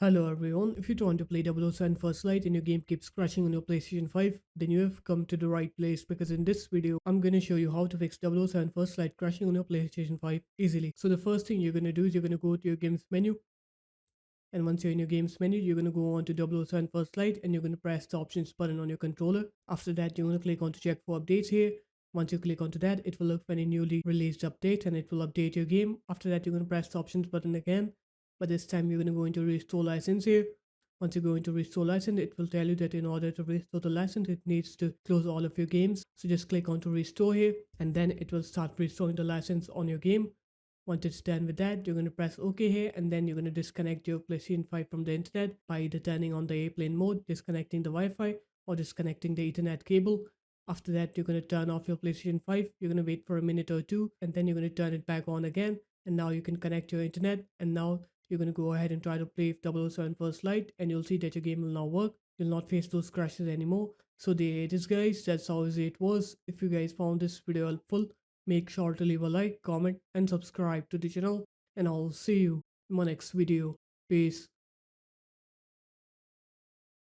Hello everyone, if you want to play 007 First Light and your game keeps crashing on your PlayStation 5, then you have come to the right place because in this video, I'm going to show you how to fix 007 First Light crashing on your PlayStation 5 easily. So the first thing you're going to do is you're going to go to your games menu, and once you're in your games menu, you're going to go on to 007 First Light and you're going to press the options button on your controller. After that, you're going to click on to check for updates here. Once you click onto that, it will look for any newly released update and it will update your game. After that, you're going to press the options button again, but this time you're going to go into restore license here. Once you go into restore license, it will tell you that in order to restore the license, it needs to close all of your games. So just click on to restore here and then it will start restoring the license on your game. Once it's done with that, you're going to press OK here and then you're going to disconnect your PlayStation 5 from the internet by either turning on the airplane mode, disconnecting the Wi-Fi, or disconnecting the Ethernet cable. After that, you're going to turn off your PlayStation 5. You're going to wait for a minute or two and then you're going to turn it back on again. And now you can connect your internet. And now you're going to go ahead and try to play 007 First Light and you'll see that your game will now work. You'll not face those crashes anymore. So there it is, guys. That's how easy it was. If you guys found this video helpful, make sure to leave a like, comment, and subscribe to the channel. And I'll see you in my next video. Peace.